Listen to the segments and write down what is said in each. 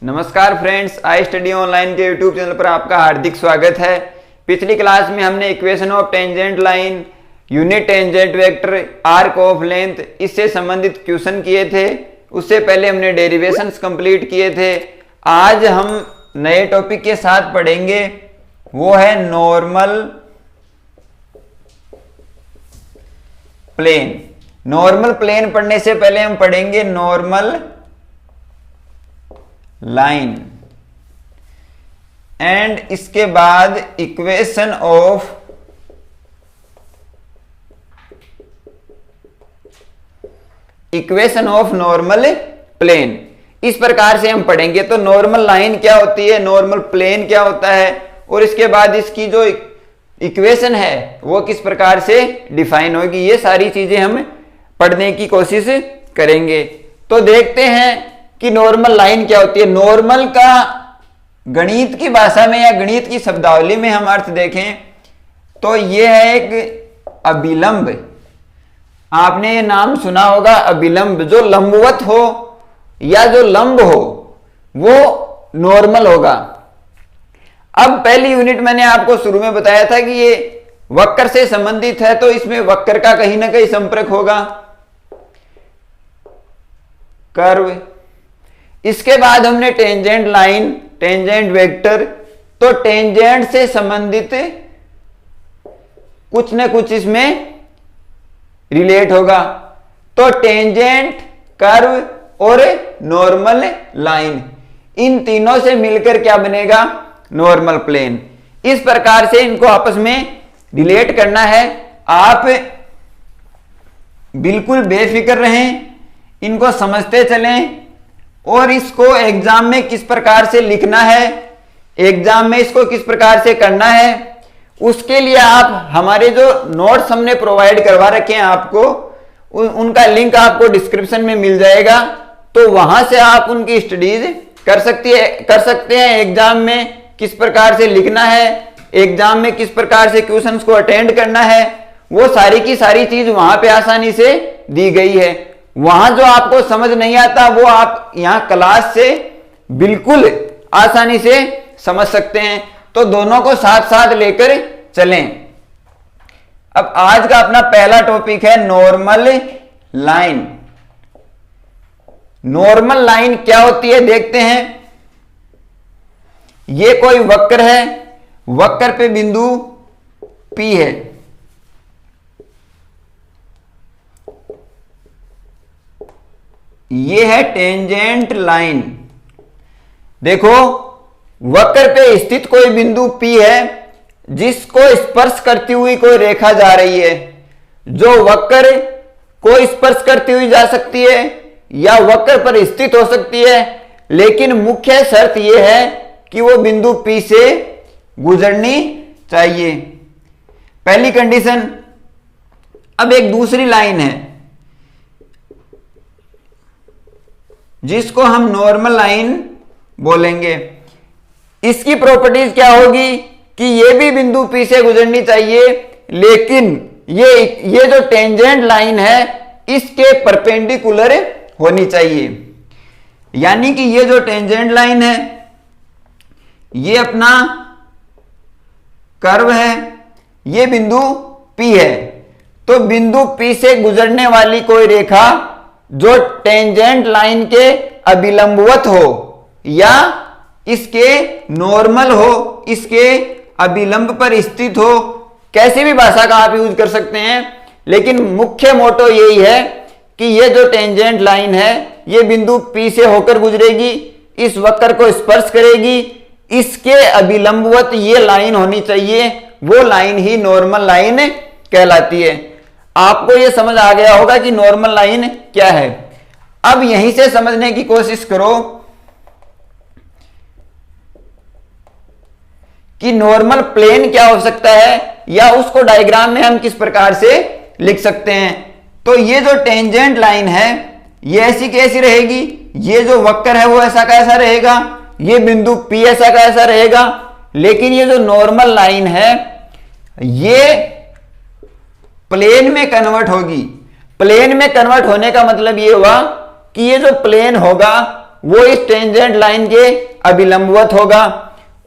नमस्कार friends, I study online के YouTube channel पर आपका हार्दिक स्वागत है। पिछली क्लास में हमने equation of tangent line, unit tangent vector, arc of length, इससे संबंधित क्वेश्चन किए थे। उससे पहले हमने डेरिवेशंस कंप्लीट किए थे। आज हम नए टॉपिक के साथ पढ़ेंगे, वो है नॉर्मल प्लेन। नॉर्मल प्लेन पढ़ने से पहले हम पढ़ेंगे नॉर्मल लाइन एंड इसके बाद इक्वेशन ऑफ नॉर्मल प्लेन। इस प्रकार से हम पढ़ेंगे। तो नॉर्मल लाइन क्या होती है, नॉर्मल प्लेन क्या होता है, और इसके बाद इसकी जो इक्वेशन है वो किस प्रकार से डिफाइन होगी, ये सारी चीजें हम पढ़ने की कोशिश करेंगे। तो देखते हैं कि नॉर्मल लाइन क्या होती है। नॉर्मल का गणित की भाषा में या गणित की शब्दावली में हम अर्थ देखें तो यह है एक अभिलंब। आपने ये नाम सुना होगा, अभिलंब। जो लंबवत हो या जो लंब हो वो नॉर्मल होगा। अब पहली यूनिट मैंने आपको शुरू में बताया था कि ये वक्र से संबंधित है, तो इसमें वक्र का कहीं ना कहीं संपर्क होगा, कर्व। इसके बाद हमने टेंजेंट लाइन, टेंजेंट वेक्टर, तो टेंजेंट से संबंधित कुछ न कुछ इसमें रिलेट होगा। तो टेंजेंट, कर्व और नॉर्मल लाइन, इन तीनों से मिलकर क्या बनेगा, नॉर्मल प्लेन। इस प्रकार से इनको आपस में रिलेट करना है। आप बिल्कुल बेफिक्र रहें, इनको समझते चलें और इसको एग्जाम में किस प्रकार से लिखना है, एग्जाम में इसको किस प्रकार से करना है, उसके लिए आप हमारे जो नोट्स हमने प्रोवाइड करवा रखे हैं आपको, उनका लिंक आपको डिस्क्रिप्शन में मिल जाएगा। तो वहां से आप उनकी स्टडीज कर सकते हैं। एग्जाम में किस प्रकार से लिखना है, एग्जाम में किस प्रकार से क्वेश्चंस को अटेंड करना है, वो सारी की सारी चीज वहां पे आसानी से दी गई है। वहां जो आपको समझ नहीं आता वो आप यहां क्लास से बिल्कुल आसानी से समझ सकते हैं। तो दोनों को साथ साथ लेकर चलें। अब आज का अपना पहला टॉपिक है नॉर्मल लाइन। नॉर्मल लाइन क्या होती है देखते हैं। ये कोई वक्र है, वक्र पे बिंदु P है। ये है टेंजेंट लाइन। देखो, वक्र पे स्थित कोई बिंदु P है जिसको स्पर्श करती हुई कोई रेखा जा रही है। जो वक्र को स्पर्श करती हुई जा सकती है या वक्र पर स्थित हो सकती है, लेकिन मुख्य शर्त यह है कि वो बिंदु P से गुजरनी चाहिए, पहली कंडीशन। अब एक दूसरी लाइन है जिसको हम नॉर्मल लाइन बोलेंगे। इसकी प्रॉपर्टीज क्या होगी कि ये भी बिंदु P से गुजरनी चाहिए, लेकिन ये जो टेंजेंट लाइन है इसके परपेंडिकुलर होनी चाहिए। यानी कि ये जो टेंजेंट लाइन है ये अपना कर्व है, ये बिंदु P है। तो बिंदु P से गुजरने वाली कोई रेखा जो टेंजेंट लाइन के अभिलंबवत हो या इसके नॉर्मल हो, इसके अभिलंब पर स्थित हो, कैसी भी भाषा का आप यूज कर सकते हैं, लेकिन मुख्य मोटो यही है कि ये जो टेंजेंट लाइन है ये बिंदु P से होकर गुजरेगी, इस वक्र को स्पर्श करेगी, इसके अभिलंबवत ये लाइन होनी चाहिए, वो लाइन ही नॉर्मल लाइन कहलाती है। आपको ये समझ आ गया होगा कि नॉर्मल लाइन क्या है। अब यहीं से समझने की कोशिश करो कि नॉर्मल प्लेन क्या हो सकता है या उसको डायग्राम में हम किस प्रकार से लिख सकते हैं। तो ये जो टेंजेंट लाइन है ये ऐसी कैसी रहेगी, ये जो वक्र है वो ऐसा कैसा रहेगा, ये बिंदु P ऐसा कैसा रहेगा। लेकिन ये जो नॉर्मल लाइन है ये प्लेन में कन्वर्ट होगी। प्लेन में कन्वर्ट होने का मतलब ये हुआ कि ये जो प्लेन होगा वो इस टेंजेंट लाइन के अभिलंबवत होगा,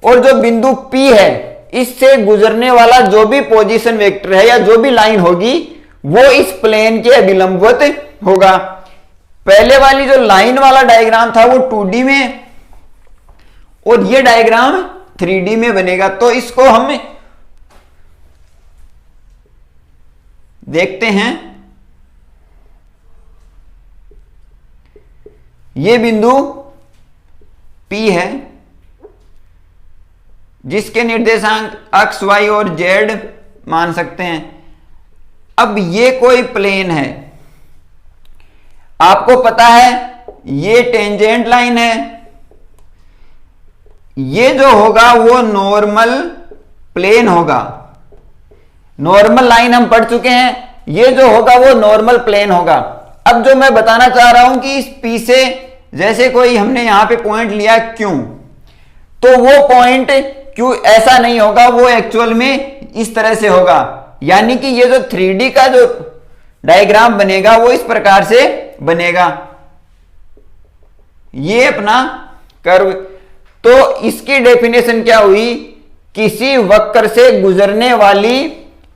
और जो बिंदु P है इससे गुजरने वाला जो भी पोजीशन वेक्टर है या जो भी लाइन होगी वो इस प्लेन के अभिलंबवत होगा। पहले वाली जो लाइन वाला डायग्राम था वो 2D में और ये डायग्राम 3D में बनेगा। तो इसको हम देखते हैं। ये बिंदु P है जिसके निर्देशांक x, y और z मान सकते हैं। अब ये कोई प्लेन है, आपको पता है ये टेंजेंट लाइन है, ये जो होगा वो नॉर्मल प्लेन होगा। नॉर्मल लाइन हम पढ़ चुके हैं, ये जो होगा वो नॉर्मल प्लेन होगा। अब जो मैं बताना चाह रहा हूं कि इस P से जैसे कोई हमने यहां पे पॉइंट लिया Q, तो वो पॉइंट Q ऐसा नहीं होगा, वो एक्चुअल में इस तरह से होगा। यानी कि ये जो 3D का जो डायग्राम बनेगा वो इस प्रकार से बनेगा, ये अपना कर्व। तो इसकी डेफिनेशन क्या हुई? किसी वक्र से गुजरने वाली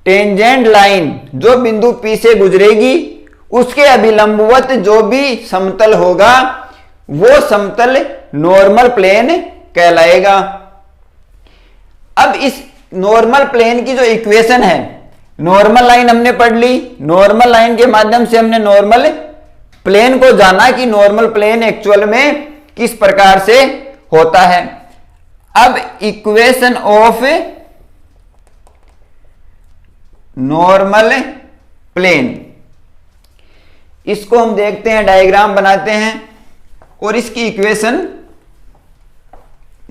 टेंजेंट लाइन जो बिंदु P से गुजरेगी उसके अभिलंबवत जो भी समतल होगा वो समतल नॉर्मल प्लेन कहलाएगा। अब इस नॉर्मल प्लेन की जो इक्वेशन है, नॉर्मल लाइन हमने पढ़ ली, नॉर्मल लाइन के माध्यम से हमने नॉर्मल प्लेन को जाना कि नॉर्मल प्लेन एक्चुअल में किस प्रकार से होता है। अब इक्वेशन ऑफ नॉर्मल प्लेन, इसको हम देखते हैं, डायग्राम बनाते हैं और इसकी इक्वेशन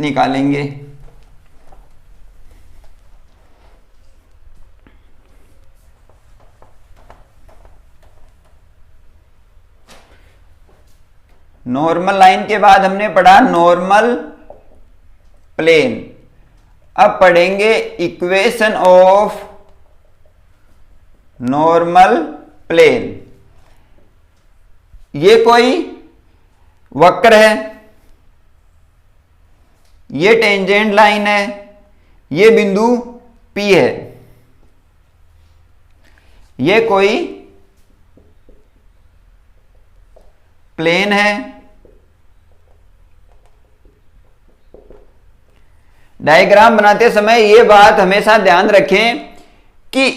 निकालेंगे। नॉर्मल लाइन के बाद हमने पढ़ा नॉर्मल प्लेन। अब पढ़ेंगे इक्वेशन ऑफ नॉर्मल प्लेन। ये कोई वक्र है, ये टेंजेंट लाइन है, ये बिंदु P है, ये कोई प्लेन है। डायग्राम बनाते समय ये बात हमेशा ध्यान रखें कि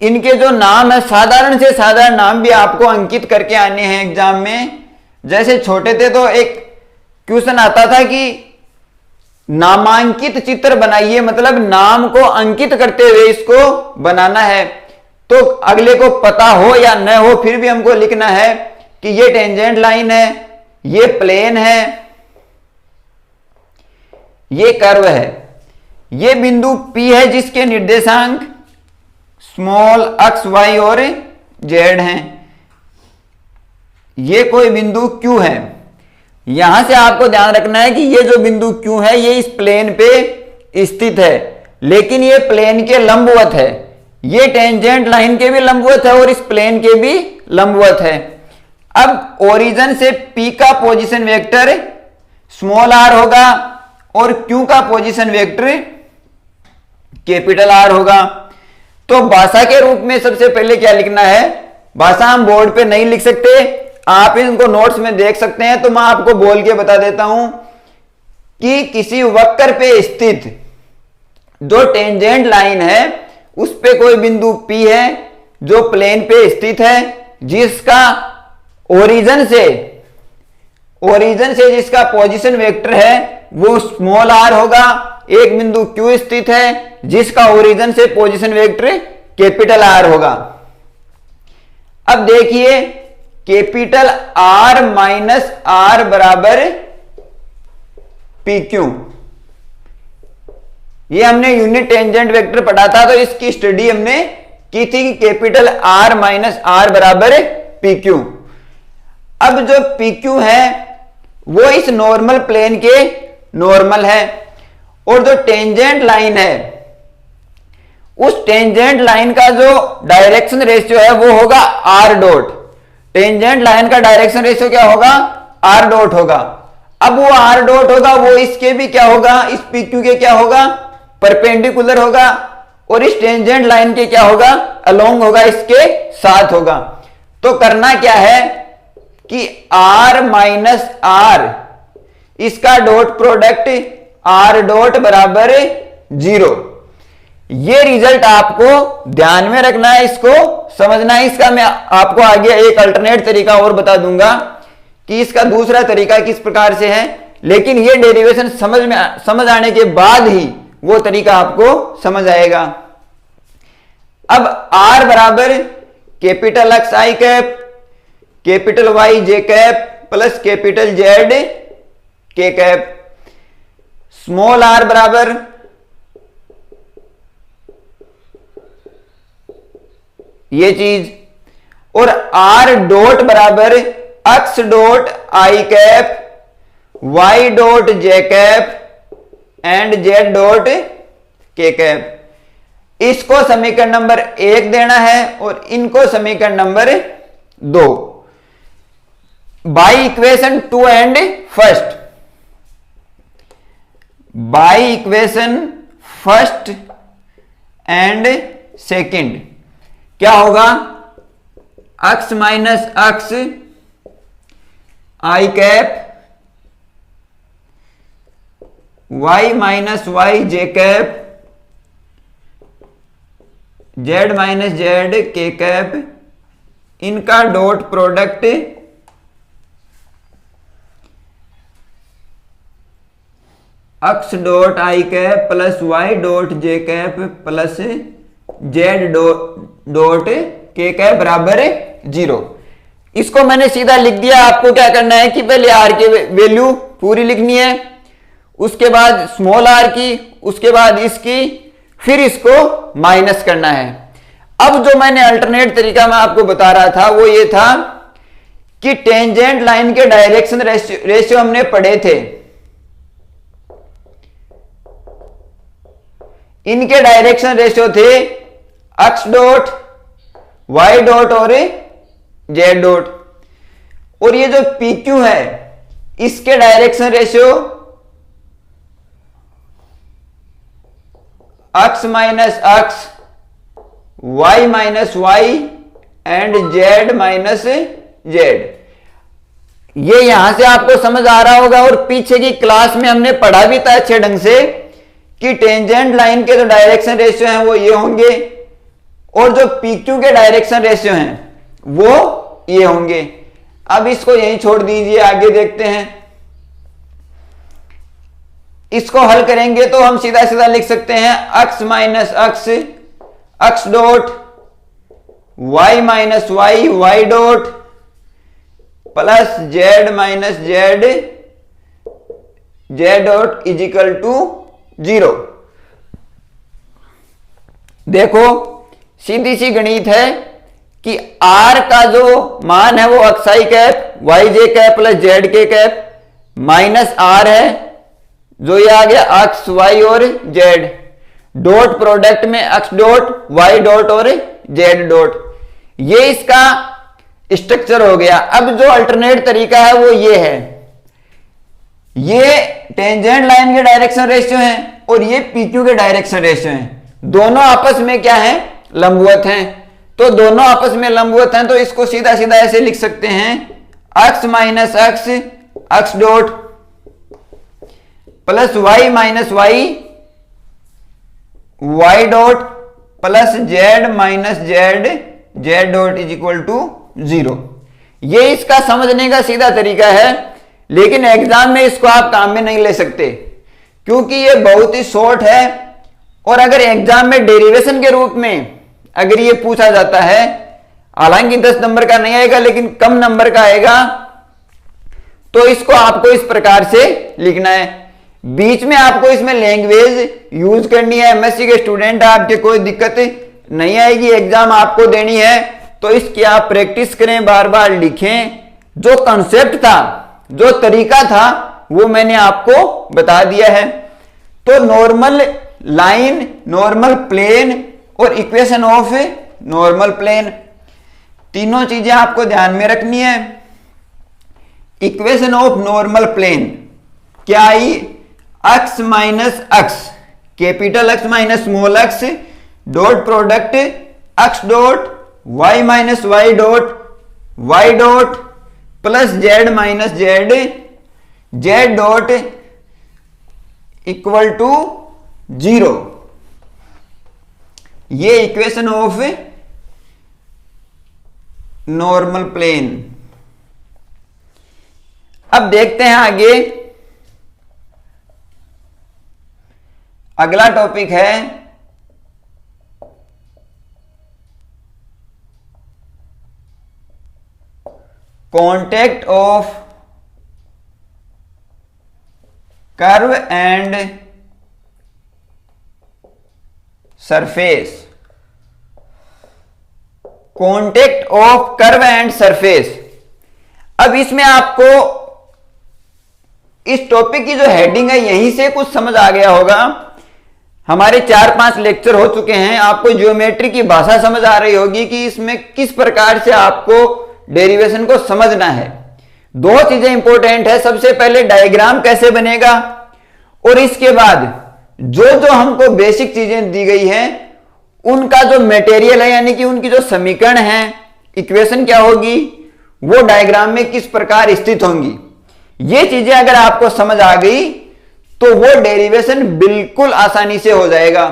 इनके जो नाम है साधारण से साधारण नाम भी आपको अंकित करके आने हैं एग्जाम में। जैसे छोटे थे तो एक क्वेश्चन आता था कि नामांकित चित्र बनाइए, मतलब नाम को अंकित करते हुए इसको बनाना है। तो अगले को पता हो या न हो फिर भी हमको लिखना है कि ये टेंजेंट लाइन है, ये प्लेन है, ये कर्व है, ये बिंदु P है जिसके निर्देशांक स्मॉल x, y और z हैं, ये कोई बिंदु Q है। यहां से आपको ध्यान रखना है कि ये जो बिंदु Q है ये इस प्लेन पे स्थित है, लेकिन ये प्लेन के लंबवत है, ये टेंजेंट लाइन के भी लंबवत है और इस प्लेन के भी लंबवत है। अब ओरिजिन से P का पोजीशन वेक्टर स्मॉल r होगा और Q का पोजीशन वेक्टर कैपिटल R होगा। तो भाषा के रूप में सबसे पहले क्या लिखना है? भाषा हम बोर्ड पे नहीं लिख सकते, आप इनको नोट्स में देख सकते हैं, तो मैं आपको बोल के बता देता हूं कि किसी वक्र पे स्थित जो टेंजेंट लाइन है उस पे कोई बिंदु P है जो प्लेन पे स्थित है, जिसका ओरिजिन से जिसका पोजीशन वेक्टर है वो स्मॉल r होगा। एक बिंदु Q स्थित है जिसका ओरिजिन से पोजीशन वेक्टर कैपिटल R होगा। अब देखिए कैपिटल R माइनस R बराबर PQ, ये हमने यूनिट टेंजेंट वेक्टर पढ़ा था, तो इसकी स्टडी हमने की थी कि कैपिटल R माइनस R बराबर PQ। अब जो PQ है वो इस नॉर्मल प्लेन के नॉर्मल है, और जो टेंजेंट लाइन है उस टेंजेंट लाइन का जो डायरेक्शन रेशियो है वो होगा R डॉट। टेंजेंट लाइन का डायरेक्शन रेशियो क्या होगा? R डॉट होगा। अब वो आर डॉट होगा वो इसके भी क्या होगा, इस पी क्यू के क्या होगा, परपेंडिकुलर होगा, और इस टेंजेंट लाइन के क्या होगा, अलोंग होगा, इसके साथ होगा। तो करना क्या है कि आर माइनस आर, इसका डॉट प्रोडक्ट आर डॉट बराबर 0। ये रिजल्ट आपको ध्यान में रखना है, इसको समझना है। इसका मैं आपको आगे एक अल्टरनेट तरीका और बता दूंगा कि इसका दूसरा तरीका किस प्रकार से है, लेकिन ये डेरिवेशन समझ आने के बाद ही वो तरीका आपको समझ आएगा। अब R बराबर कैपिटल एक्स आई कैप, कैपिटल वाई जे कैप प्लस कैपिटल जेड के कैप, स्मॉल r बराबर ये चीज, और r डॉट बराबर x dot I cap, y dot J cap and z dot के कैप। इसको समीकरण नंबर 1 देना है और इनको समीकरण number 2 by equation 2 and first, by equation first and second क्या होगा, x माइनस x आई कैप, y माइनस y जे कैप, z माइनस z के कैप, इनका dot product x dot I cap plus y dot J cap plus z dot के cap बराबर 0। इसको मैंने सीधा लिख दिया। आपको क्या करना है कि पहले r की वैल्यू पूरी लिखनी है, उसके बाद स्मॉल r की, उसके बाद इसकी, फिर इसको माइनस करना है। अब जो मैंने अल्टरनेट तरीका मैं आपको बता रहा था वो ये था कि टेंजेंट लाइन के डायरेक्शन रेशियो हमने पढ़े थे, इनके डायरेक्शन रेशियो थे x डॉट, y डॉट और z डॉट, और ये जो PQ है इसके direction ratio x minus x, y minus y and z minus z। ये यहां से आपको समझ आ रहा होगा, और पीछे की क्लास में हमने पढ़ा भी था अच्छे ढंग से कि टेंजेंट लाइन के जो डायरेक्शन रेशियो हैं वो ये होंगे, और जो PQ के डायरेक्शन रेशियो हैं वो ये होंगे। अब इसको यहीं छोड़ दीजिए, आगे देखते हैं। इसको हल करेंगे तो हम सीधा सीधा लिख सकते हैं x minus x, x dot, y minus y, y dot plus z minus z, z dot is equal to 0। देखो सीधी सी गणित है कि r का जो मान है वो x आई कैप, y जे कैप प्लस z के कैप माइनस r है, जो ये आ गया x y और z, डॉट प्रोडक्ट में x डॉट, y डॉट और z डॉट। ये इसका स्ट्रक्चर हो गया। अब जो अल्टरनेट तरीका है वो ये है, ये टेंजेंट लाइन के डायरेक्शन रेशियो हैं और ये PQ के डायरेक्शन रेशियो हैं, दोनों आपस में क्या है, लंबवत हैं। तो दोनों आपस में लंबवत हैं तो इसको सीधा सीधा ऐसे लिख सकते हैं x minus x, x dot plus y minus y, y dot plus z minus z, z dot is equal to 0। ये इसका समझने का सीधा तरीका है, लेकिन एग्जाम में इसको आप काम में नहीं ले सकते क्योंकि ये बहुत ही शॉर्ट है। और अगर एग्जाम में डेरिवेशन के रूप में अगर ये पूछा जाता है, हालांकि 10 नंबर का नहीं आएगा लेकिन कम नंबर का आएगा, तो इसको आपको इस प्रकार से लिखना है। बीच में आपको इसमें लैंग्वेज यूज करनी है। एमएससी के स्टूडेंट आपके कोई दिक्कत नहीं आएगी, एग्जाम आपको देनी है तो इसकी आप प्रैक्टिस करें, बार बार लिखें। जो कॉन्सेप्ट था, जो तरीका था वो मैंने आपको बता दिया है। तो नॉर्मल लाइन, नॉर्मल प्लेन और इक्वेशन ऑफ नॉर्मल प्लेन, तीनों चीजें आपको ध्यान में रखनी है। इक्वेशन ऑफ नॉर्मल प्लेन क्या आई, X minus X, capital X minus small X, dot product X dot Y minus Y dot plus Z minus Z dot equal to 0। ये इक्वेशन ऑफ नॉर्मल प्लेन। अब देखते हैं आगे, अगला topic है contact of curve and surface. Contact of curve and surface. अब इसमें आपको इस टॉपिक की जो हेडिंग है यहीं से कुछ समझ आ गया होगा। हमारे 4-5 लेक्चर हो चुके हैं, आपको ज्योमेट्री की भाषा समझ आ रही होगी कि इसमें किस प्रकार से आपको डेरिवेशन को समझना है। दो चीजें इंपॉर्टेंट है, सबसे पहले डायग्राम कैसे बनेगा, और इसके बाद जो हमको बेसिक चीजें दी गई हैं उनका जो मटेरियल है, यानी कि उनकी जो समीकरण है, इक्वेशन क्या होगी, वो डायग्राम में किस प्रकार स्थित होंगी। ये चीजें अगर आपको समझ आ गई तो वो डेरिवेशन बिल्कुल आसानी से हो जाएगा।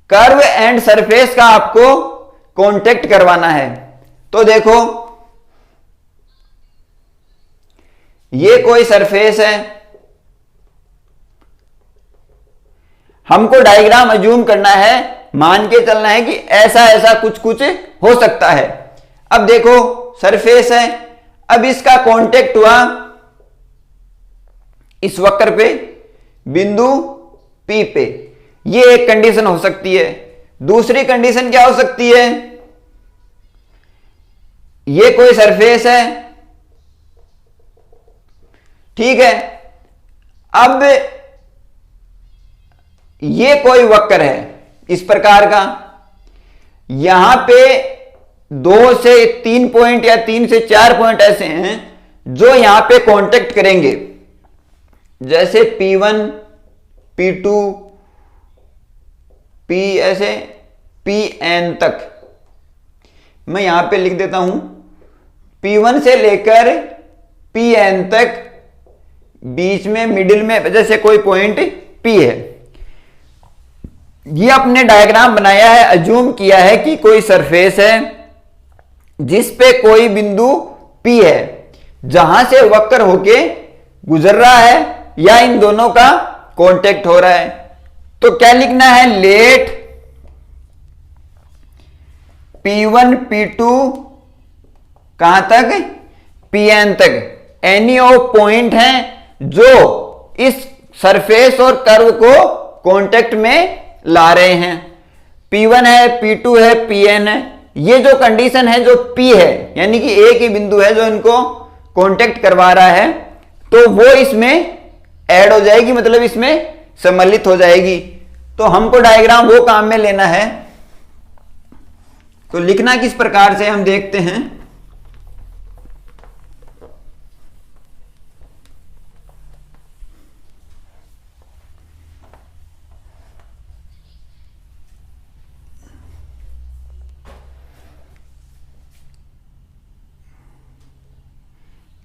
कर्व एंड सरफेस का आपको कांटेक्ट करवाना है। तो देखो, ये कोई सरफेस है, हमको डायग्राम अज्यूम करना है, मान के चलना है कि ऐसा ऐसा कुछ कुछ हो सकता है। अब देखो सरफेस है, अब इसका कांटेक्ट हुआ इस वक्र पे, बिंदु P पे। ये एक कंडीशन हो सकती है। दूसरी कंडीशन क्या हो सकती है, ये कोई सरफेस है, ठीक है, अब ये कोई वक्र है इस प्रकार का, यहां पे 2 से 3 पॉइंट या 3 से 4 पॉइंट ऐसे हैं जो यहां पे कांटेक्ट करेंगे, जैसे P1, P2, P ऐसे Pn तक। मैं यहां पे लिख देता हूं, P1 से लेकर Pn तक बीच में मिडिल में जैसे कोई पॉइंट P है। ये अपने डायग्राम बनाया है, अज्यूम किया है कि कोई सरफेस है जिस पे कोई बिंदु P है, जहां से वक्र होके गुजर रहा है या इन दोनों का कांटेक्ट हो रहा है। तो क्या लिखना है, लेट P1 P2 कहां तक, Pn तक एनी ऑफ पॉइंट हैं जो इस सरफेस और कर्व को कांटेक्ट में ला रहे हैं। P1 है, P2 है, Pn है। ये जो कंडीशन है, जो P है, यानी कि एक ही बिंदु है जो इनको कांटेक्ट करवा रहा है, तो वो इसमें ऐड हो जाएगी, मतलब इसमें सम्मिलित हो जाएगी। तो हमको डायग्राम वो काम में लेना है। तो लिखना किस प्रकार से हम देखते हैं।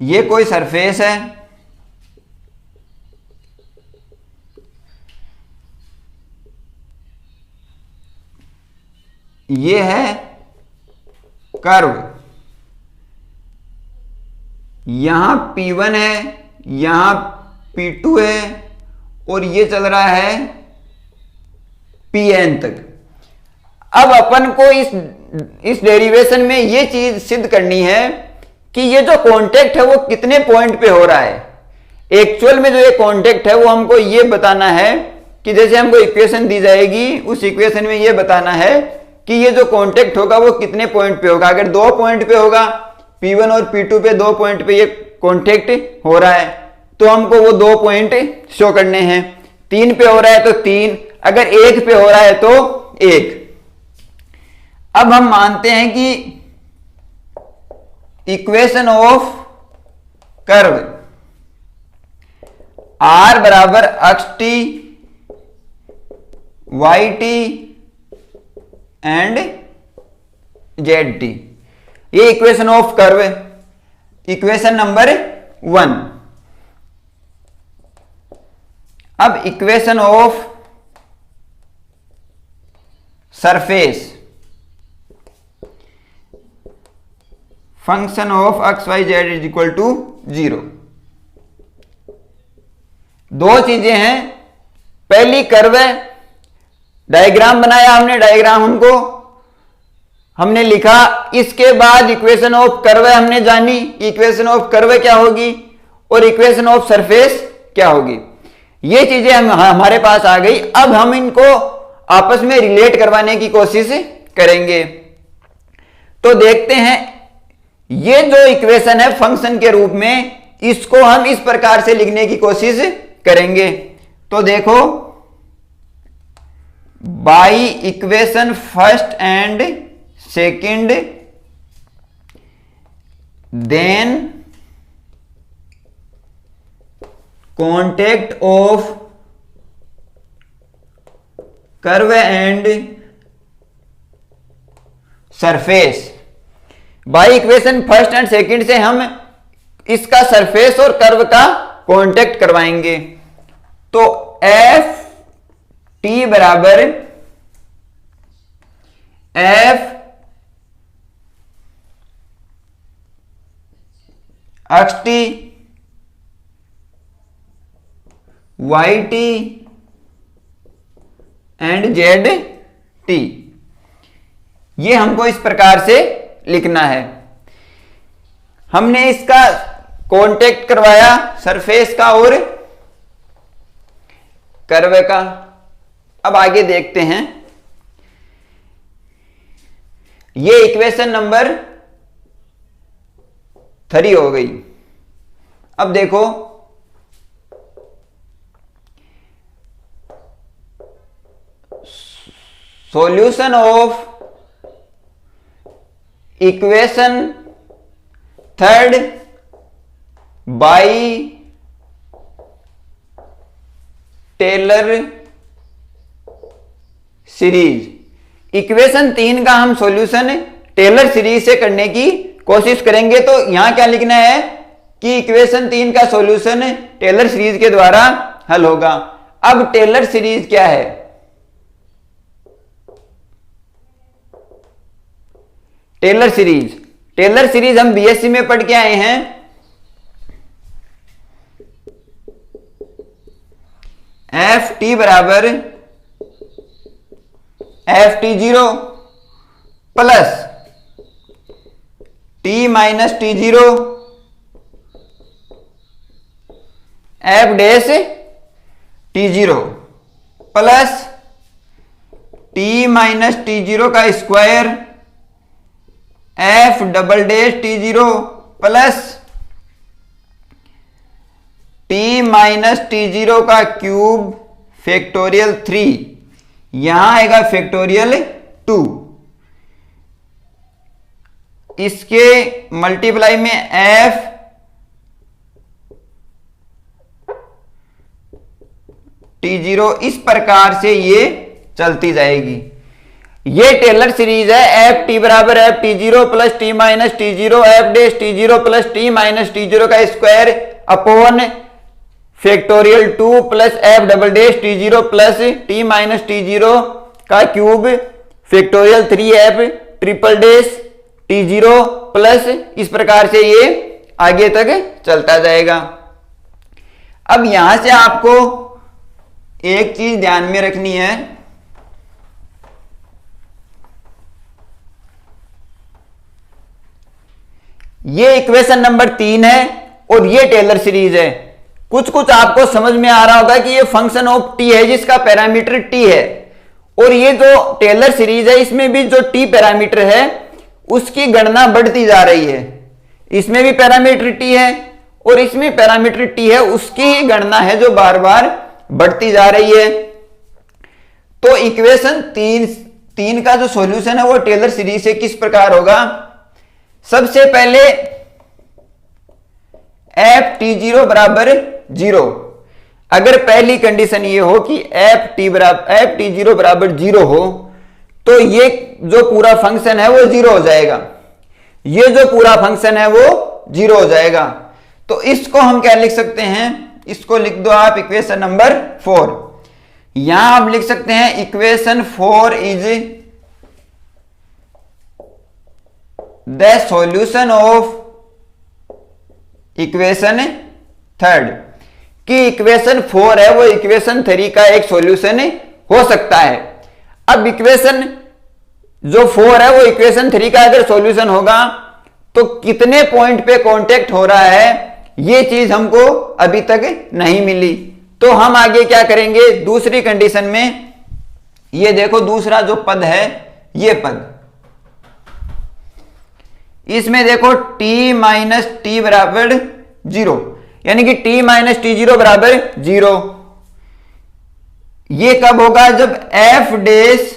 ये कोई सरफेस है, ये है कर्व, यहां P1 है, यहां P2 है, और ये चल रहा है Pn तक। अब अपन को इस डेरिवेशन में ये चीज सिद्ध करनी है कि ये जो कांटेक्ट है वो कितने पॉइंट पे हो रहा है। एक्चुअल में जो ये कांटेक्ट है वो हमको ये बताना है कि जैसे हमको इक्वेशन दी जाएगी, उस इक्वेशन में ये बताना है कि ये जो कांटेक्ट होगा वो कितने पॉइंट पे होगा। अगर 2 पॉइंट पे होगा, P1 और P2 पे 2 पॉइंट पे ये कांटेक्ट हो रहा है, तो हमको वो 2 पॉइंट शो करने हैं। 3 पे हो रहा है तो 3, अगर 1 पे हो रहा है तो 1। अब हम मानते हैं कि इक्वेशन ऑफ कर्व आर बराबर X T Y T and Z T. ये equation of curve, equation number 1। अब equation of surface, function of X Y Z is equal to 0। दो चीजें हैं, पहली कर्व है, डायग्राम बनाया हमने, डायग्राम हमने लिखा, इसके बाद इक्वेशन ऑफ कर्व हमने जानी, इक्वेशन ऑफ कर्व क्या होगी और इक्वेशन ऑफ सरफेस क्या होगी। ये चीजें हमारे पास आ गई। अब हम इनको आपस में रिलेट करवाने की कोशिश करेंगे। तो देखते हैं, ये जो इक्वेशन है फंक्शन के रूप में, इसको हम इस प्रकार से लिखने की कोशिश करेंगे। तो देखो, by equation first and second, then contact of curve and surface. By equation first and second से हम इसका सरफेस और कर्व का कांटेक्ट करवाएंगे। तो एफ टी बराबर f x T Y T and Z T, ये हमको इस प्रकार से लिखना है। हमने इसका कांटेक्ट करवाया सरफेस का और कर्व का। अब आगे देखते हैं, ये इक्वेशन नंबर 3 हो गई। अब देखो, solution of equation third by Taylor series. इक्वेशन 3 का हम सॉल्यूशन टेलर सीरीज से करने की कोशिश करेंगे। तो यहां क्या लिखना है कि इक्वेशन 3 का सॉल्यूशन टेलर सीरीज के द्वारा हल होगा। अब टेलर सीरीज क्या है? टेलर सीरीज हम बीएससी में पढ़ के आए हैं। एफ टी बराबर F T zero plus T minus T zero F dash T zero plus T minus T zero का square F double dash T zero plus T minus T zero का cube factorial 3, यहां आएगा factorial 2। इसके multiply में F T zero, इस प्रकार से ये चलती जाएगी। ये टेलर सीरीज है। एफ टी बराबर F T zero plus T minus T zero F dash T zero plus T minus T zero का square upon factorial 2 plus F double dash T zero plus T minus T zero का cube factorial 3 F triple dash T zero plus, इस प्रकार से ये आगे तक चलता जाएगा। अब यहां से आपको एक चीज ध्यान में रखनी है, ये इक्वेशन नंबर 3 है और ये टेलर सीरीज है। कुछ आपको समझ में आ रहा होगा कि ये फंक्शन ऑफ टी है जिसका पैरामीटर टी है, और ये जो टेलर सीरीज है इसमें भी जो टी पैरामीटर है उसकी गणना बढ़ती जा रही है। इसमें भी पैरामीटर टी है और इसमें पैरामीटर टी है, उसकी ही गणना है जो बार बार बढ़ती जा रही है। तो इक्वेशन 3 का जो सॉल्यूशन है वो टेलर सीरीज से किस प्रकार होगा? सबसे पहले एफ टी जीरो बराबर 0। अगर पहली कंडीशन ये हो कि एफ टी जीरो बराबर जीरो हो, तो ये जो पूरा फंक्शन है वो जीरो हो जाएगा, ये जो पूरा फंक्शन है वो जीरो हो जाएगा। तो इसको हम क्या लिख सकते हैं, इसको लिख दो आप इक्वेशन नंबर 4। यहां आप लिख सकते हैं equation 4 is the solution of equation 3, कि इक्वेशन 4 है वो इक्वेशन 3 का एक सॉल्यूशन हो सकता है। अब इक्वेशन जो 4 है वो इक्वेशन 3 का अगर सॉल्यूशन होगा तो कितने पॉइंट पे कांटेक्ट हो रहा है, ये चीज हमको अभी तक नहीं मिली। तो हम आगे क्या करेंगे, दूसरी कंडीशन में, ये देखो दूसरा जो पद है, ये पद, इसमें देखो t माइनस टी बराबर 0, यानी कि t माइनस टी जीरो बराबर 0। ये कब होगा, जब f dash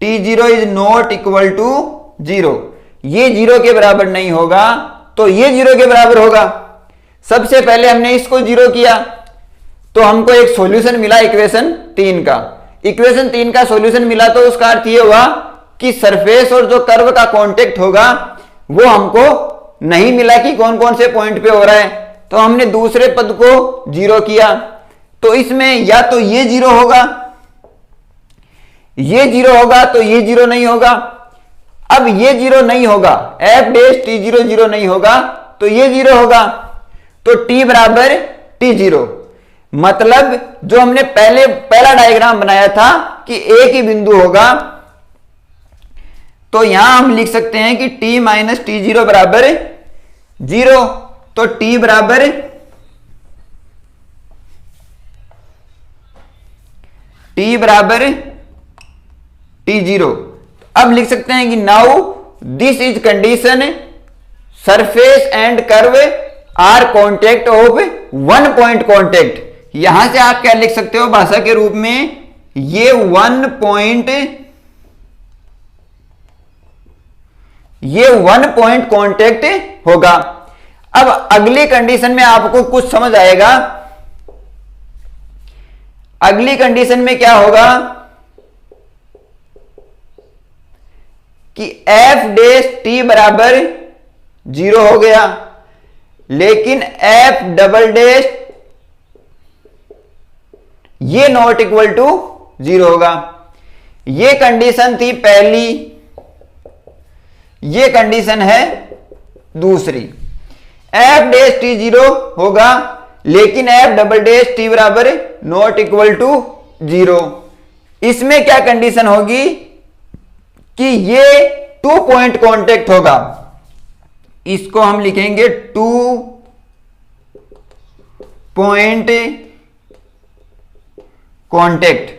T zero is not equal to 0, ये 0 के बराबर नहीं होगा तो ये 0 के बराबर होगा। सबसे पहले हमने इसको 0 किया तो हमको एक सॉल्यूशन मिला इक्वेशन 3 का। इक्वेशन 3 का सॉल्यूशन मिला तो उसका अर्थ ये हुआ कि सरफेस और जो कर्व का कांटेक्ट होगा वो हमको नहीं मिला कि कौन कौन से पॉइंट पे हो रहा है, तो हमने दूसरे पद को 0 किया। तो इसमें या तो ये 0 होगा, ये 0 होगा, तो ये 0 नहीं होगा। अब ये 0 नहीं होगा, एफ डैश टी जीरो 0 नहीं होगा तो ये 0 होगा। तो t बराबर t0, मतलब जो हमने पहला डायग्राम बनाया था कि एक ही बिंदु होगा, तो यहां हम लिख सकते हैं कि t माइनस टी जीरो बराबर 0। तो t बराबर t0। अब लिख सकते हैं कि now this is condition surface and curve are contact of one point contact. यहां से आप क्या लिख सकते हो भाषा के रूप में, ये वन पॉइंट कॉन्टेक्ट होगा। अब अगली कंडीशन में आपको कुछ समझ आएगा। अगली कंडीशन में क्या होगा कि एफ डैश टी बराबर 0 हो गया, लेकिन एफ डबल डैश ये नॉट इक्वल टू 0 होगा। ये कंडीशन थी पहली, ये कंडीशन है दूसरी। एफ डैश टी 0 होगा, लेकिन एफ डबल डैश टी बराबर नॉट इक्वल टू 0। इसमें क्या कंडीशन होगी कि ये 2 पॉइंट कांटेक्ट होगा। इसको हम लिखेंगे 2 पॉइंट कांटेक्ट,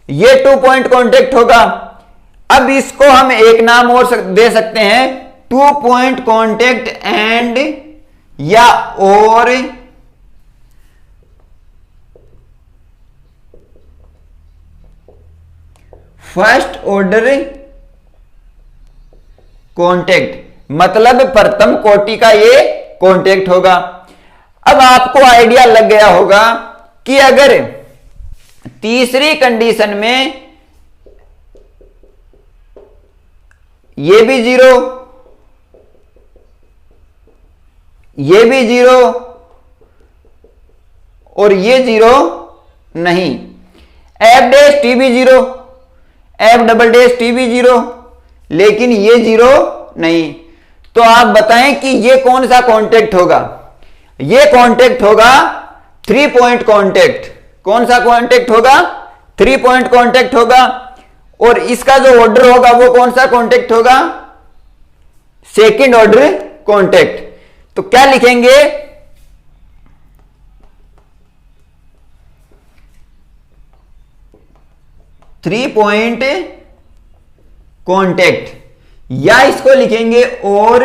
ये 2 पॉइंट कांटेक्ट होगा। अब इसको हम एक नाम और दे सकते हैं, 2 पॉइंट कांटेक्ट एंड या और फर्स्ट ऑर्डर कांटेक्ट, मतलब प्रथम कोटि का ये कांटेक्ट होगा। अब आपको आइडिया लग गया होगा कि अगर तीसरी कंडीशन में ये भी 0, ये भी 0 और ये 0 नहीं, एफ डैश टी भी 0, एफ डबल डैश टी भी 0, लेकिन ये 0 नहीं, तो आप बताएं कि ये कौन सा कांटेक्ट होगा। ये कांटेक्ट होगा 3 पॉइंट कांटेक्ट। कौन सा कांटेक्ट होगा, 3 पॉइंट कांटेक्ट होगा। और इसका जो ऑर्डर होगा वो कौन सा कांटेक्ट होगा, सेकंड ऑर्डर कांटेक्ट। तो क्या लिखेंगे, थ्री पॉइंट कांटेक्ट, या इसको लिखेंगे और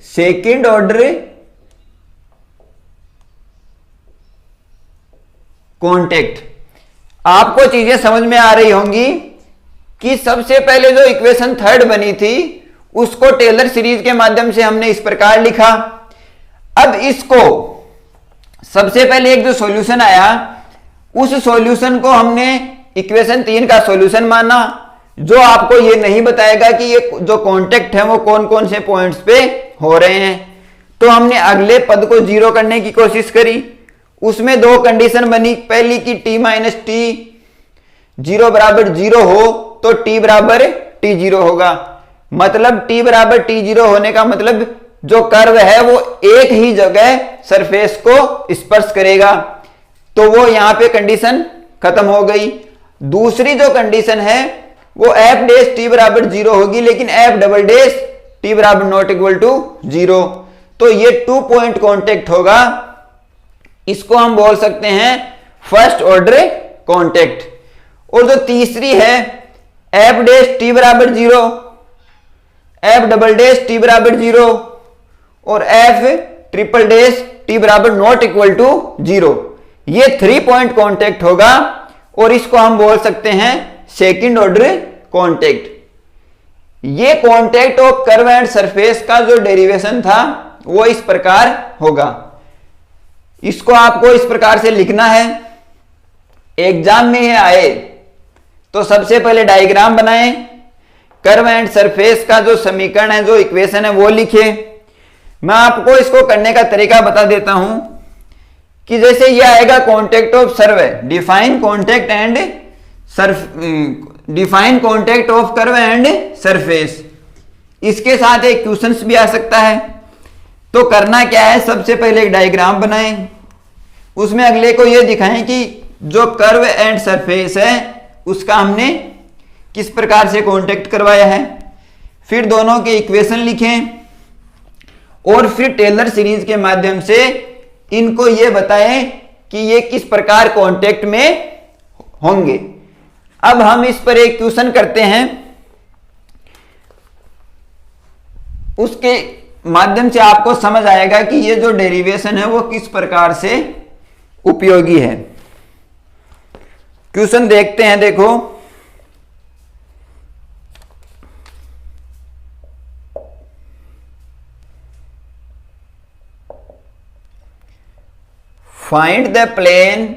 सेकंड ऑर्डर कांटेक्ट। आपको चीजें समझ में आ रही होंगी कि सबसे पहले जो इक्वेशन 3 बनी थी उसको टेलर सीरीज के माध्यम से हमने इस प्रकार लिखा। अब इसको सबसे पहले एक जो सॉल्यूशन आया उस सॉल्यूशन को हमने इक्वेशन 3 का सॉल्यूशन माना, जो आपको ये नहीं बताएगा कि ये जो कांटेक्ट है वो कौन कौन से पॉइंट्स पे हो रहे हैं। तो हमने अगले पद को जीरो करने की कोशिश करी, उसमें दो कंडीशन बनी, पहली कि t माइनस टी जीरो बराबर जीरो हो तो t बराबर टी जीरो होगा, मतलब t बराबर टी जीरो होने का मतलब जो कर्व है वो एक ही जगह सरफेस को स्पर्श करेगा, तो वो यहां पे कंडीशन खत्म हो गई। दूसरी जो कंडीशन है वो एफ डेश टी बराबर जीरो होगी, लेकिन एफ डबल डेश टी बराबर नॉट इक्वल टू जीरो, तो ये 2 पॉइंट कॉन्टेक्ट होगा। इसको हम बोल सकते हैं फर्स्ट ऑर्डर कॉन्टेक्ट। और जो तीसरी है एफ डेश टी बराबर zero, F double dash T बराबर जीरो और एफ ट्रिपल डेश टी बराबर नॉट इक्वल टू जीरो, ये 3 पॉइंट कॉन्टेक्ट होगा और इसको हम बोल सकते हैं सेकंड ऑर्डर कॉन्टेक्ट। ये contact of curve and surface का जो डेरिवेशन था वो इस प्रकार होगा। इसको आपको इस प्रकार से लिखना है। एग्जाम में ये आए तो सबसे पहले डायग्राम बनाएं, कर्व एंड सरफेस का जो समीकरण है, जो इक्वेशन है वो लिखे। मैं आपको इसको करने का तरीका बता देता हूं कि जैसे ये आएगा contact of curve, define contact and define contact of curve and surface, इसके साथ एक क्वेश्चंस भी आ सकता है। तो करना क्या है, सबसे पहले एक डायग्राम बनाएं, उसमें अगले को यह दिखाएं कि जो कर्व एंड सरफेस है उसका हमने किस प्रकार से कॉन्टेक्ट करवाया है। फिर दोनों के इक्वेशन लिखें और फिर टेलर सीरीज के माध्यम से इनको यह बताएं कि ये किस प्रकार कॉन्टेक्ट में होंगे। अब हम इस पर एक क्वेश्चन करते हैं, उसके माध्यम से आपको समझ आएगा कि ये जो डेरिवेशन है वो किस प्रकार से उपयोगी है। क्वेश्चन देखते हैं, देखो फाइंड द प्लेन,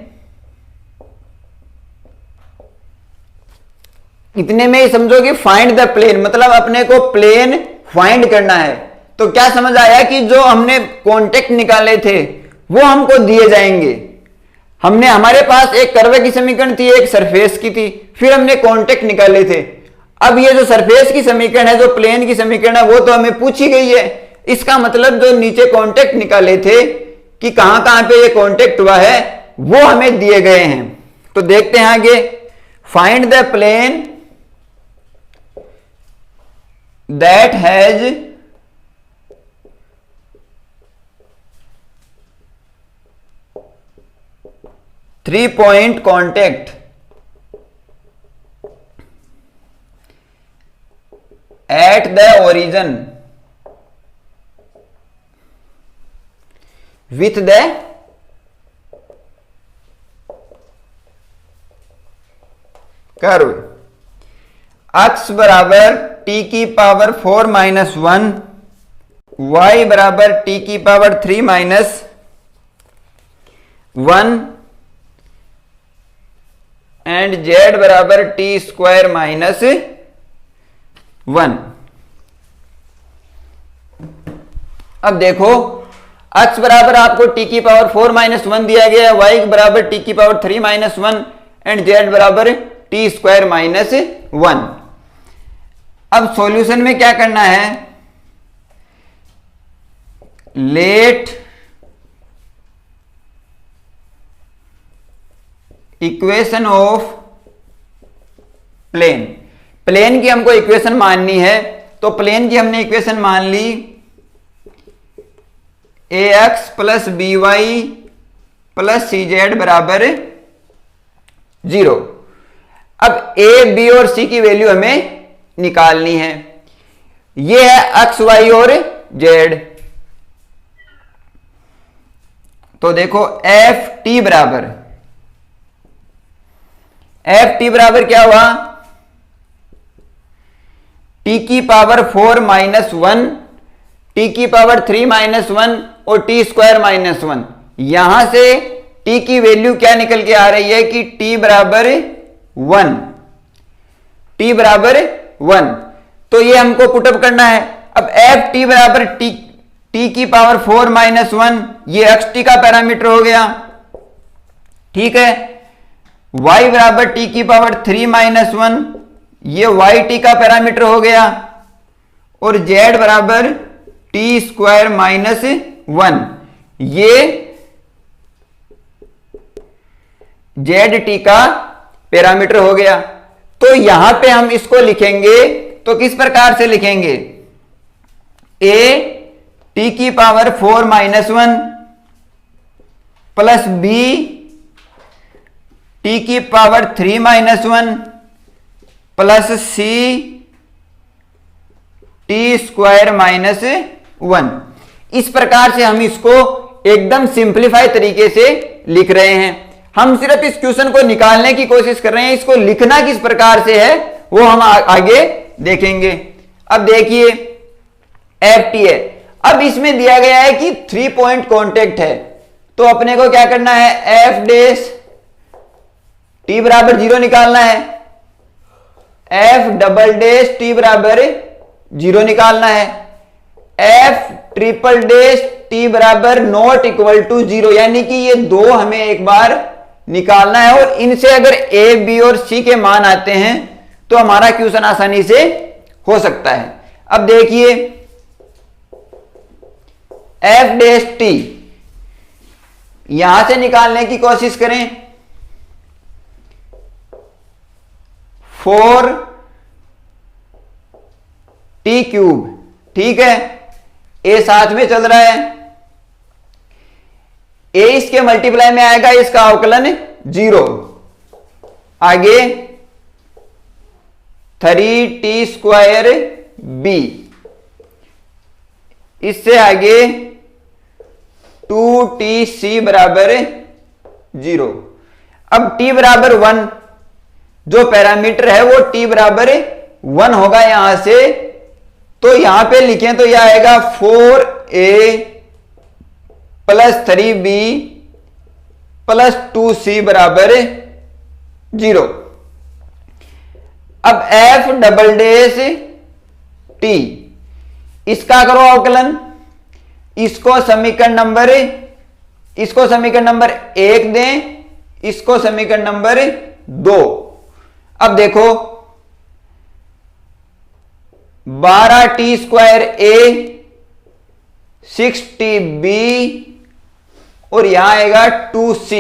इतने में ही समझो कि फाइंड द प्लेन मतलब अपने को प्लेन फाइंड करना है। तो क्या समझ आया कि जो हमने कॉन्टेक्ट निकाले थे वो हमको दिए जाएंगे। हमने, हमारे पास एक कर्व की समीकरण थी, एक सरफेस की थी, फिर हमने कॉन्टेक्ट निकाले थे। अब ये जो सरफेस की समीकरण है, जो प्लेन की समीकरण है, वो तो हमें पूछी गई है। इसका मतलब जो नीचे कॉन्टेक्ट निकाले थे कि कहां कहां पे ये कॉन्टेक्ट हुआ है वो हमें दिए गए हैं। तो देखते हैं आगे, find the plane that has three point contact at the origin with the curve x बराबर t की पावर 4 माइनस 1, y बराबर t की पावर 3 माइनस 1 एंड z बराबर t स्क्वायर माइनस 1। अब देखो x बराबर आपको t की पावर 4 माइनस 1 दिया गया है, y बराबर t की पावर 3 माइनस 1 एंड z बराबर t स्क्वायर माइनस 1। अब सॉल्यूशन में क्या करना है, let equation of plane, plane की हमको इक्वेशन माननी है। तो प्लेन की हमने इक्वेशन मान ली, ax plus B Y plus C Z बराबर 0। अब a, b और c की वैल्यू हमें निकालनी है। ये है x, y और z। तो देखो एफ टी बराबर क्या हुआ, t की पावर 4 माइनस 1, t की पावर 3 माइनस 1 और टी स्क्वायर माइनस 1। यहां से t की वैल्यू क्या निकल के आ रही है कि t बराबर 1, t बराबर 1। तो ये हमको पुटअप करना है। अब एफ टी बराबर टी की पावर 4 माइनस 1, ये एक्स टी का पैरामीटर हो गया, ठीक है। y बराबर टी की पावर 3 माइनस 1, ये वाई टी का पैरामीटर हो गया। और z बराबर टी स्क्वायर माइनस 1, ये जेड टी का पैरामीटर हो गया। तो यहां पे हम इसको लिखेंगे तो किस प्रकार से लिखेंगे, a टी की power 4 minus 1 plus b T की power 3 minus 1 plus c T square minus 1। इस प्रकार से हम इसको एकदम सिंपलीफाई तरीके से लिख रहे हैं। हम सिर्फ इस क्वेश्चन को निकालने की कोशिश कर रहे हैं, इसको लिखना किस प्रकार से है वो हम आगे देखेंगे। अब देखिए एफ टी है। अब इसमें दिया गया है कि 3 पॉइंट कॉन्टेक्ट है, तो अपने को क्या करना है, एफ डैश टी बराबर 0 निकालना है, एफ डबल डैश टी बराबर 0 निकालना है, एफ ट्रिपल डैश टी बराबर नॉट इक्वल टू 0, यानी कि ये दो हमें एक बार निकालना है। और इनसे अगर ए बी और सी के मान आते हैं तो हमारा क्वेश्चन आसानी से हो सकता है। अब देखिए एफ डैश टी यहां से निकालने की कोशिश करें, 4 टी क्यूब, ठीक है। ए साथ में चल रहा है, ए इसके मल्टीप्लाई में आएगा, इसका अवकलन 0। आगे 3 टी स्क्वायर बी, इससे आगे 2 टी सी बराबर 0। अब टी बराबर 1 जो पैरामीटर है वो टी बराबर 1 होगा यहां से, तो यहां पे लिखें तो यह आएगा 4a plus 3b plus 2c बराबर 0। अब f डबल डैश t, इसका करो अवकलन, इसको समीकरण नंबर 1 दें, इसको समीकरण नंबर 2। अब देखो 12 टी स्क्वायर ए 6 टी बी और यहां आएगा 2c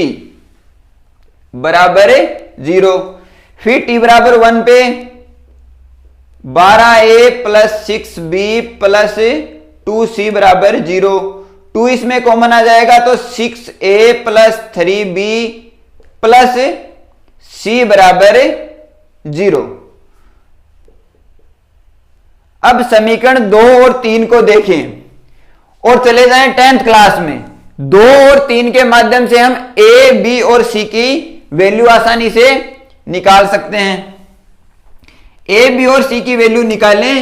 बराबर 0। फिर t बराबर 1 पे 12a plus 6b plus 2c बराबर 0। 2 इसमें कॉमन आ जाएगा तो 6a plus 3b plus c बराबर 0। अब समीकरण 2 और 3 को देखें और चले जाएं 10th क्लास में। 2 और 3 के माध्यम से हम a, b और c की वैल्यू आसानी से निकाल सकते हैं। a, b और c की वैल्यू निकालें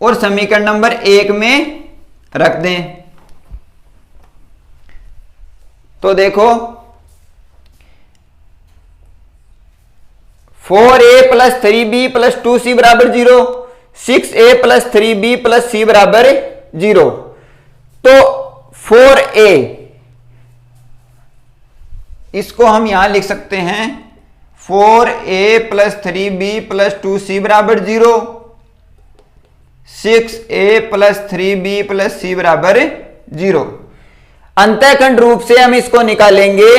और समीकरण नंबर 1 में रख दें। तो देखो 4a plus 3b plus 2c बराबर 0, 6a plus 3b plus c बराबर 0। तो 4a इसको हम यहां लिख सकते हैं 4a plus 3b plus 2c बराबर 0, 6a plus 3b plus c बराबर 0। अंतःखंड रूप से हम इसको निकालेंगे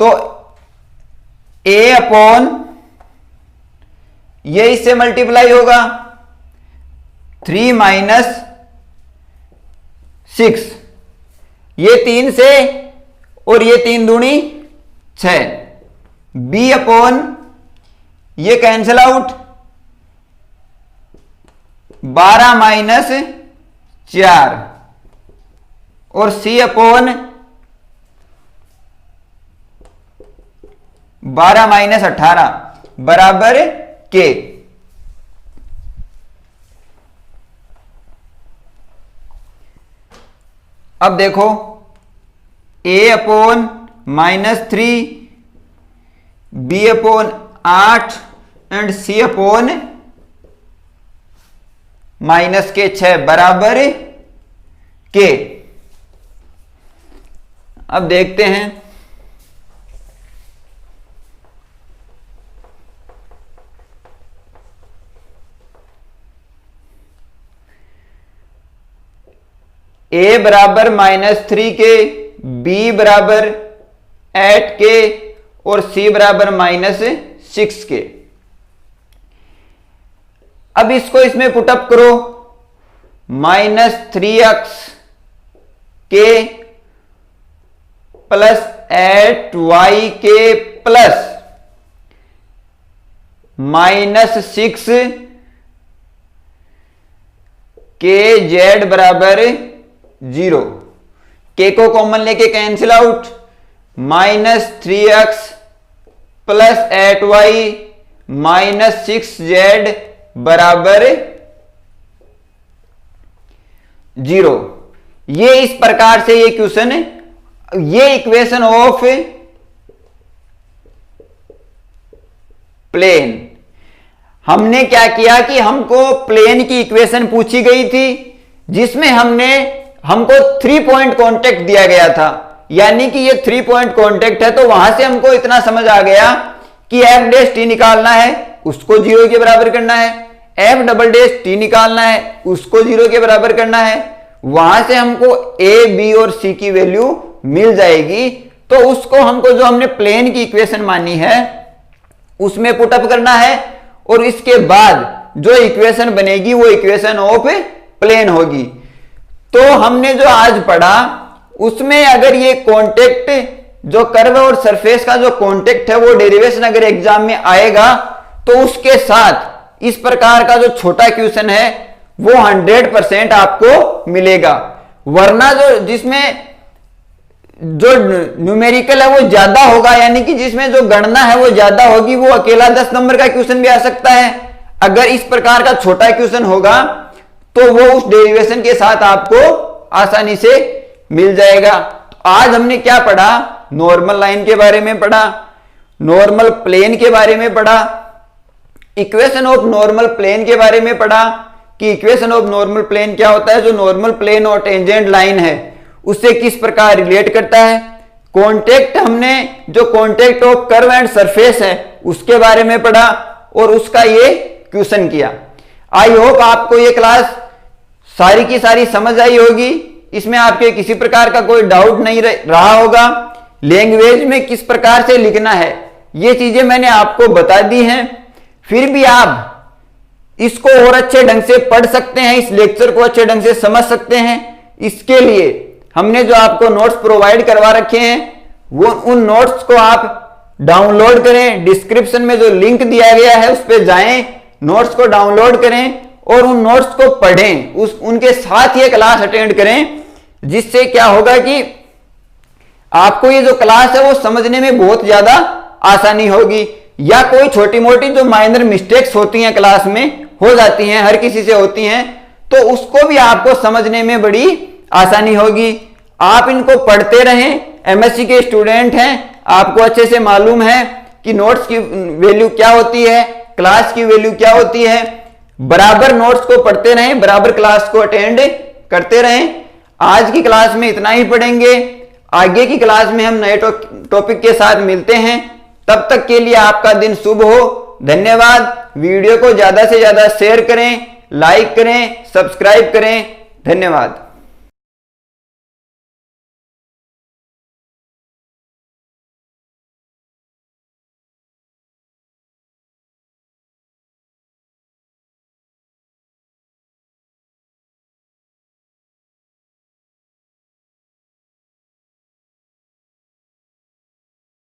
तो a अपॉन ये इससे मल्टीप्लाई होगा 3 माइनस 6, ये 3 से और ये 3 दूनी 6, b अपॉन ये कैंसिल आउट 12 माइनस 4 और c अपॉन 12 माइनस 18 बराबर के। अब देखो a/-3, b/8 एंड c/-6 बराबर k। अब देखते हैं a बराबर -3 के, b बराबर 8 के और c बराबर -6 के। अब इसको इसमें पुटअप करो, -3x के प्लस 8y के प्लस -6 के z बराबर 0। के को कॉमन लेके cancel out, -3x plus 8y -6z बराबर 0। ये इस प्रकार से ये क्वेश्चन, ये इक्वेशन ऑफ प्लेन। हमने क्या किया कि हमको प्लेन की इक्वेशन पूछी गई थी जिसमें हमको 3 पॉइंट कॉन्टेक्ट दिया गया था, यानी कि ये 3 पॉइंट कॉन्टेक्ट है। तो वहां से हमको इतना समझ आ गया कि f' निकालना है, उसको 0 के बराबर करना है, f" निकालना है, उसको 0 के बराबर करना है। वहां से हमको a, b और c की वैल्यू मिल जाएगी। तो उसको हमको जो हमने प्लेन की इक्वेशन मानी है उसमें पुटअप करना है और इसके बाद जो इक्वेशन बनेगी वो इक्वेशन ऑफ प्लेन होगी। तो हमने जो आज पढ़ा उसमें अगर ये कॉन्टेक्ट, जो कर्व और सरफेस का जो कॉन्टेक्ट है वो डेरिवेशन अगर एग्जाम में आएगा तो उसके साथ इस प्रकार का जो छोटा क्वेश्चन है वो 100% आपको मिलेगा। वरना जो जिसमें जो न्यूमेरिकल है वो ज्यादा होगा, यानी कि जिसमें जो गणना है वो ज्यादा होगी, वो अकेला 10 नंबर का क्वेश्चन भी आ सकता है। अगर इस प्रकार का छोटा क्वेश्चन होगा तो वो उस डेरिवेशन के साथ आपको आसानी से मिल जाएगा। तो आज हमने क्या पढ़ा, नॉर्मल लाइन के बारे में पढ़ा, नॉर्मल प्लेन के बारे में पढ़ा, इक्वेशन ऑफ नॉर्मल प्लेन के बारे में पढ़ा कि इक्वेशन ऑफ नॉर्मल प्लेन क्या होता है, जो नॉर्मल प्लेन और टेंजेंट लाइन है उससे किस प्रकार रिलेट करता है। कॉन्टेक्ट, हमने जो contact of curve and surface है उसके बारे में पढ़ा और उसका ये क्वेश्चन किया। आई होप आपको ये क्लास सारी की सारी समझ आई होगी, इसमें आपके किसी प्रकार का कोई डाउट नहीं रहा होगा। लैंग्वेज में किस प्रकार से लिखना है ये चीजें मैंने आपको बता दी हैं। फिर भी आप इसको और अच्छे ढंग से पढ़ सकते हैं, इस लेक्चर को अच्छे ढंग से समझ सकते हैं। इसके लिए हमने जो आपको नोट्स प्रोवाइड करवा रखे हैं वो उन नोट्स को आप डाउनलोड करें। डिस्क्रिप्शन में जो लिंक दिया गया है उस पर जाएं, नोट्स को डाउनलोड करें और उन नोट्स को पढ़ें, उनके साथ ये क्लास अटेंड करें, जिससे क्या होगा कि आपको ये जो क्लास है वो समझने में बहुत ज्यादा आसानी होगी। या कोई छोटी मोटी जो माइनर मिस्टेक्स होती हैं क्लास में, हो जाती हैं, हर किसी से होती हैं, तो उसको भी आपको समझने में बड़ी आसानी होगी। आप इनको पढ़ते रहें, एमएससी के स्टूडेंट हैं, आपको अच्छे से मालूम है कि नोट्स की वैल्यू क्या होती है, क्लास की वैल्यू क्या होती है। बराबर नोट्स को पढ़ते रहें, बराबर क्लास को अटेंड करते रहें। आज की क्लास में इतना ही पढ़ेंगे, आगे की क्लास में हम नए टॉपिक के साथ मिलते हैं। तब तक के लिए आपका दिन शुभ हो। धन्यवाद। वीडियो को ज्यादा से ज्यादा शेयर करें, लाइक करें, सब्सक्राइब करें। धन्यवाद।